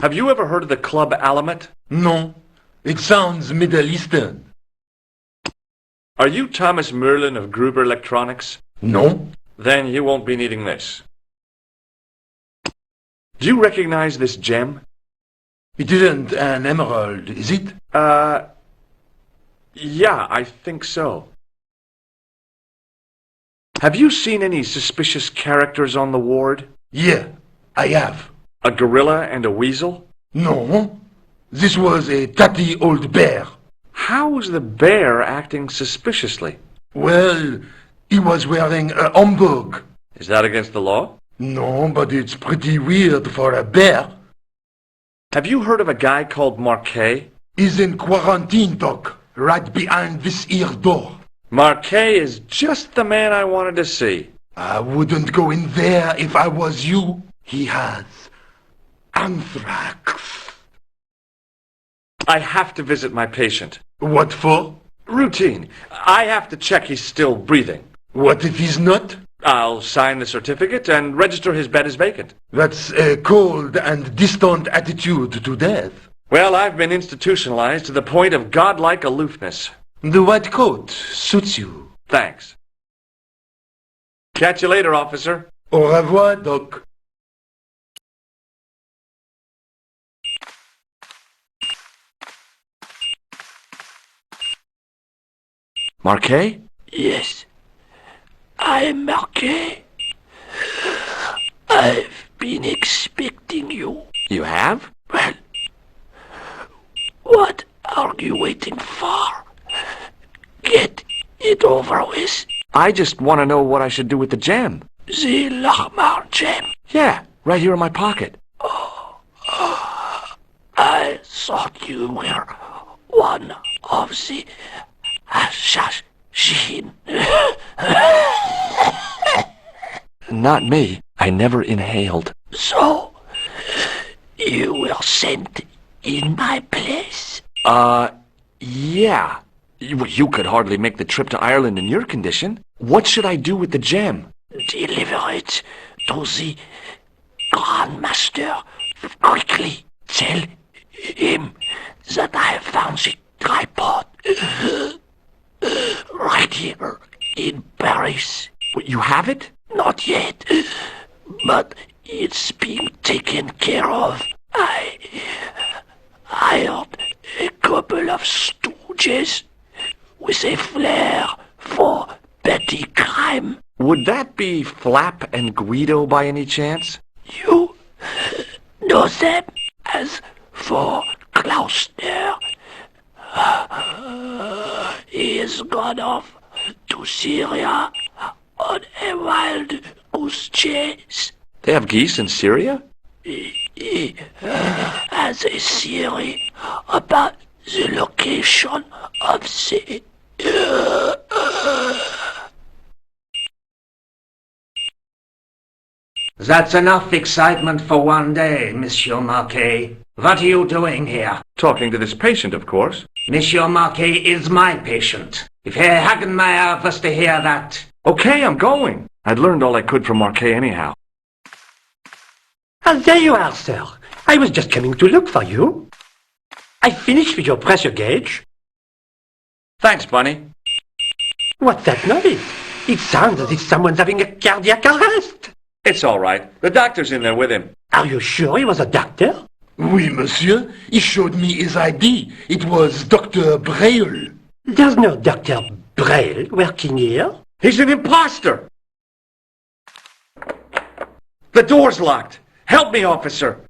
Have you ever heard of the Club Alamet? No. It sounds Middle Eastern. Are you Thomas Merlin of Gruber Electronics? No. Then you won't be needing this. Do you recognize this gem? It isn't an emerald, is it? Yeah, I think so. Have you seen any suspicious characters on the ward? Yeah, I have. A gorilla and a weasel? No. This was a tatty old bear. How was the bear acting suspiciously? Well, he was wearing a homburg. Is that against the law? No, but it's pretty weird for a bear. Have you heard of a guy called Marquet? He's in quarantine, Doc, right behind this here door. Marquet is just the man I wanted to see. I wouldn't go in there if I was you. He has anthrax. I have to visit my patient. What for? Routine. I have to check he's still breathing. What if he's not? I'll sign the certificate and register his bed as vacant. That's a cold and distant attitude to death. Well, I've been institutionalized to the point of godlike aloofness. The white coat suits you. Thanks. Catch you later, officer. Au revoir, Doc. Marquet? Yes, I'm Marquet. I've been expecting you. You have? Well, what are you waiting for? Get it over with. I just want to know what I should do with the gem. The Larmar gem. Yeah, right here in my pocket. I thought you were one of the assassin. Not me. I never inhaled. So, you were sent in my place? Yeah. You could hardly make the trip to Ireland in your condition. What should I do with the gem? Deliver it to the Grand Master quickly. Tell him that I have found the tripod right here in Paris. You have it? Not yet, but it's being taken care of. I hired a couple of stooges with a flair for petty crime. Would that be Flap and Guido by any chance? You know them. As for Klausner, he has gone off to Syria on a wild goose chase. They have geese in Syria? He has a theory about the location of the... That's enough excitement for one day, Monsieur Marquet. What are you doing here? Talking to this patient, of course. Monsieur Marquet is my patient. If Herr Hagenmeier was to hear that... Okay, I'm going. I'd learned all I could from Marquet anyhow. There you are, sir. I was just coming to look for you. I finished with your pressure gauge. Thanks, Bunny. What's that noise? It sounds as if someone's having a cardiac arrest. It's all right. The doctor's in there with him. Are you sure he was a doctor? Oui, monsieur. He showed me his ID. It was Dr. Braille. There's no Dr. Braille working here. He's an imposter! The door's locked. Help me, officer.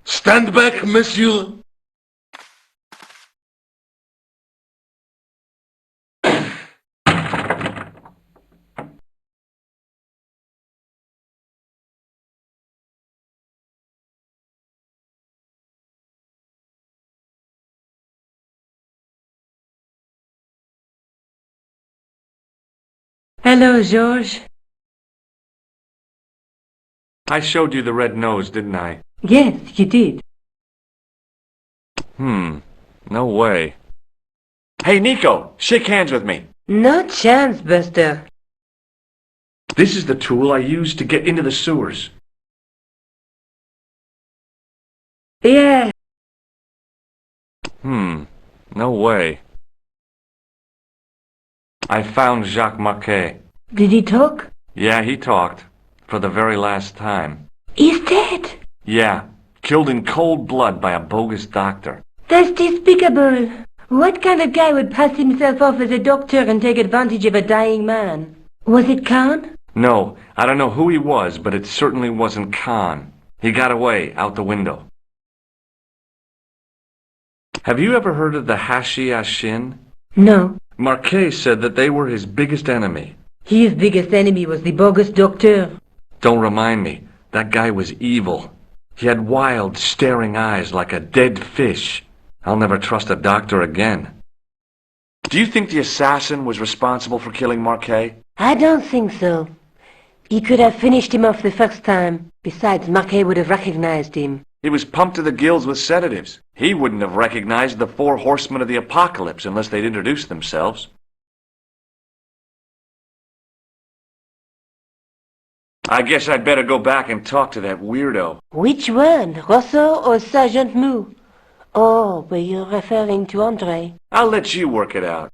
Stand back, monsieur. Hello, George. I showed you the red nose, didn't I? Yes, you did. No way. Hey, Nico, shake hands with me. No chance, Buster. This is the tool I used to get into the sewers. Yeah. No way. I found Jacques Marquet. Did he talk? Yeah, he talked. For the very last time. He's dead. Yeah, killed in cold blood by a bogus doctor. That's despicable. What kind of guy would pass himself off as a doctor and take advantage of a dying man? Was it Khan? No, I don't know who he was, but it certainly wasn't Khan. He got away, out the window. Have you ever heard of the Hashi Ashin? No. Marquet said that they were his biggest enemy. His biggest enemy was the bogus doctor. Don't remind me. That guy was evil. He had wild, staring eyes like a dead fish. I'll never trust a doctor again. Do you think the assassin was responsible for killing Marquet? I don't think so. He could have finished him off the first time. Besides, Marquet would have recognized him. He was pumped to the gills with sedatives. He wouldn't have recognized the 4 horsemen of the apocalypse unless they'd introduced themselves. I guess I'd better go back and talk to that weirdo. Which one, Rousseau or Sergeant Mou? Oh, were you referring to Andre? I'll let you work it out.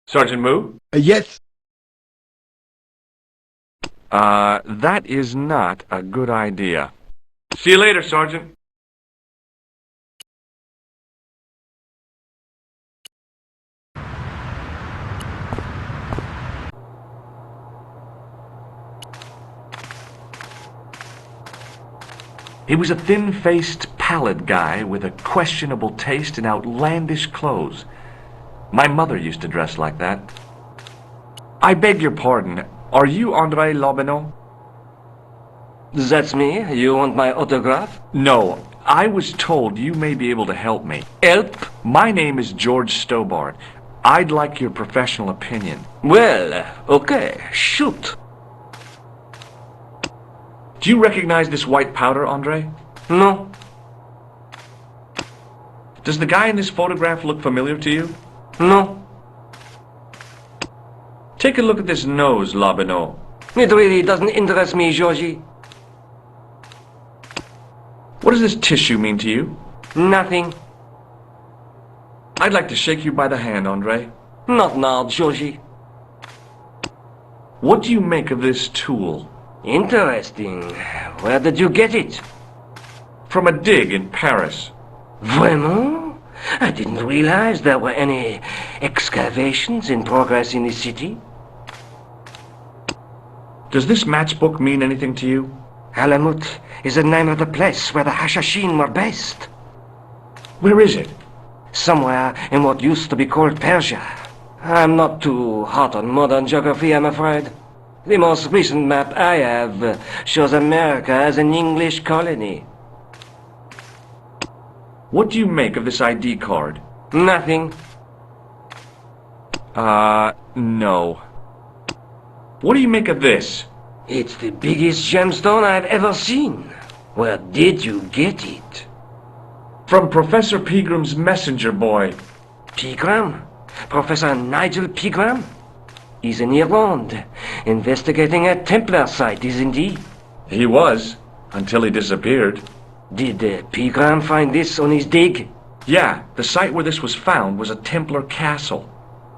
Sergeant Moo? Yes. That is not a good idea. See you later, Sergeant. He was a thin-faced, pallid guy with a questionable taste in outlandish clothes. My mother used to dress like that. I beg your pardon. Are you André Lobineau? That's me. You want my autograph? No. I was told you may be able to help me. Help? My name is George Stobbart. I'd like your professional opinion. Well, okay. Shoot. Do you recognize this white powder, André? No. Does the guy in this photograph look familiar to you? No. Take a look at this nose, Lobineau. It really doesn't interest me, Georgie. What does this tissue mean to you? Nothing. I'd like to shake you by the hand, André. Not now, Georgie. What do you make of this tool? Interesting. Where did you get it? From a dig in Paris. Vraiment? I didn't realize there were any excavations in progress in the city. Does this matchbook mean anything to you? Alamut is the name of the place where the Hashashin were based. Where is it? Somewhere in what used to be called Persia. I'm not too hot on modern geography, I'm afraid. The most recent map I have shows America as an English colony. What do you make of this ID card? Nothing. No. What do you make of this? It's the biggest gemstone I've ever seen. Where did you get it? From Professor Pegram's messenger boy. Pegram? Professor Nigel Pegram? He's in Ireland, investigating a Templar site, isn't he? He was, until he disappeared. Did Pegram find this on his dig? Yeah, the site where this was found was a Templar castle.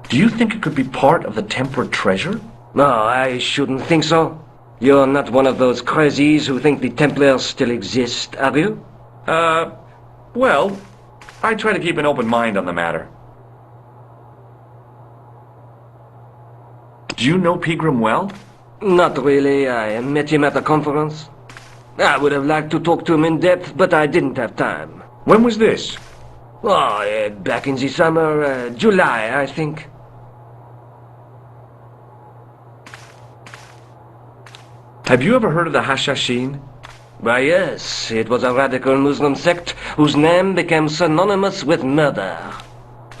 Do you think it could be part of the Templar treasure? No, I shouldn't think so. You're not one of those crazies who think the Templars still exist, are you? Well, I try to keep an open mind on the matter. Do you know Pegram well? Not really. I met him at a conference. I would have liked to talk to him in depth, but I didn't have time. When was this? Oh, back in the summer, July, I think. Have you ever heard of the Hashashin? Why, yes, it was a radical Muslim sect whose name became synonymous with murder.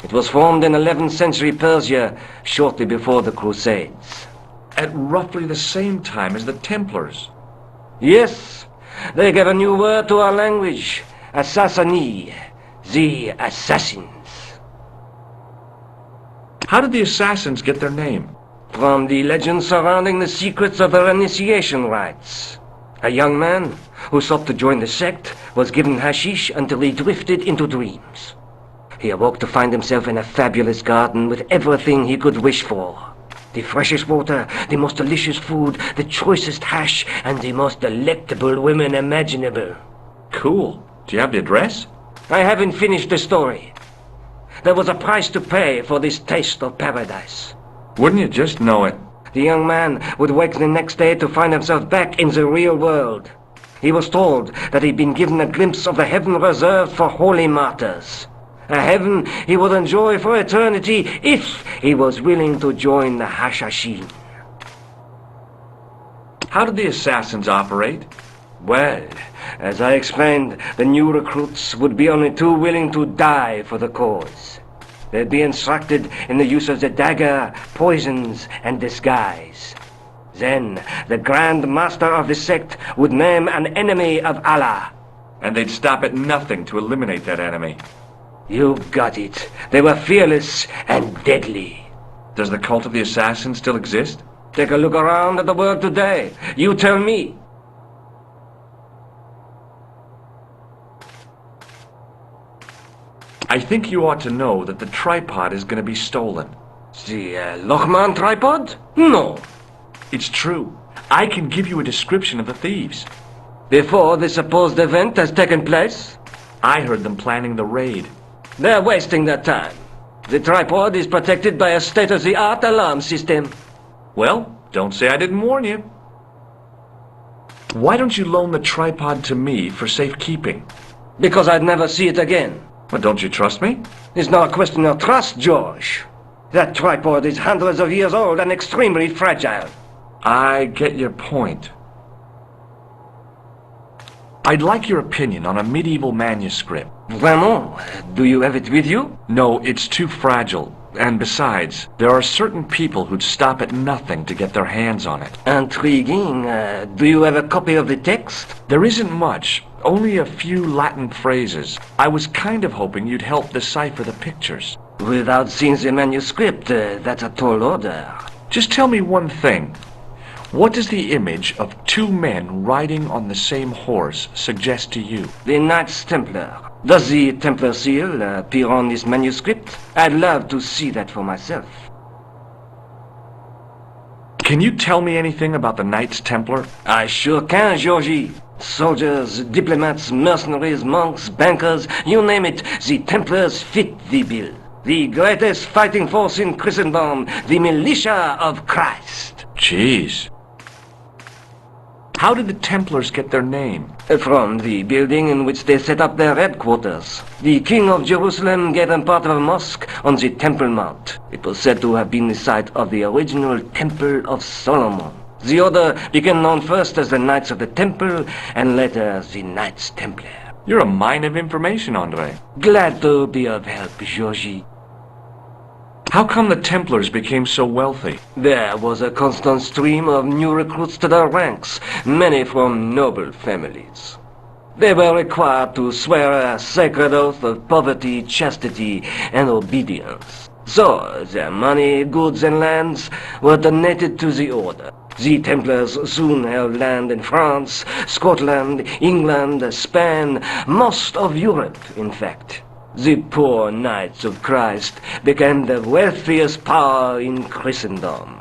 It was formed in 11th century Persia, shortly before the Crusades. At roughly the same time as the Templars. Yes, they gave a new word to our language, Assassini, the assassins. How did the assassins get their name? From the legend surrounding the secrets of their initiation rites. A young man who sought to join the sect was given hashish until he drifted into dreams. He awoke to find himself in a fabulous garden with everything he could wish for. The freshest water, the most delicious food, the choicest hash, and the most delectable women imaginable. Cool. Do you have the address? I haven't finished the story. There was a price to pay for this taste of paradise. Wouldn't you just know it? The young man would wake the next day to find himself back in the real world. He was told that he'd been given a glimpse of the heaven reserved for holy martyrs. A heaven he would enjoy for eternity if he was willing to join the Hashashin. How did the assassins operate? Well, as I explained, the new recruits would be only too willing to die for the cause. They'd be instructed in the use of the dagger, poisons, and disguise. Then, the Grand Master of the sect would name an enemy of Allah. And they'd stop at nothing to eliminate that enemy. You got it. They were fearless and deadly. Does the cult of the assassins still exist? Take a look around at the world today. You tell me. I think you ought to know that the tripod is going to be stolen. The Lochman tripod? No. It's true. I can give you a description of the thieves. Before the supposed event has taken place? I heard them planning the raid. They're wasting their time. The tripod is protected by a state-of-the-art alarm system. Well, don't say I didn't warn you. Why don't you loan the tripod to me for safekeeping? Because I'd never see it again. Well, don't you trust me? It's not a question of trust, George. That tripod is hundreds of years old and extremely fragile. I get your point. I'd like your opinion on a medieval manuscript. Vraiment? Do you have it with you? No, it's too fragile. And besides, there are certain people who'd stop at nothing to get their hands on it. Intriguing. Do you have a copy of the text? There isn't much. Only a few Latin phrases. I was kind of hoping you'd help decipher the pictures. Without seeing the manuscript, that's a tall order. Just tell me one thing. What does the image of two men riding on the same horse suggest to you? The Knights Templar. Does the Templar seal appear on this manuscript? I'd love to see that for myself. Can you tell me anything about the Knights Templar? I sure can, Georgie. Soldiers, diplomats, mercenaries, monks, bankers, you name it, the Templars fit the bill. The greatest fighting force in Christendom, the militia of Christ. Jeez. How did the Templars get their name? From the building in which they set up their headquarters. The King of Jerusalem gave them part of a mosque on the Temple Mount. It was said to have been the site of the original Temple of Solomon. The order became known first as the Knights of the Temple, and later the Knights Templar. You're a mine of information, Andre. Glad to be of help, Georgie. How come the Templars became so wealthy? There was a constant stream of new recruits to their ranks, many from noble families. They were required to swear a sacred oath of poverty, chastity, and obedience. So, their money, goods, and lands were donated to the order. The Templars soon held land in France, Scotland, England, Spain, most of Europe, in fact. The poor Knights of Christ became the wealthiest power in Christendom.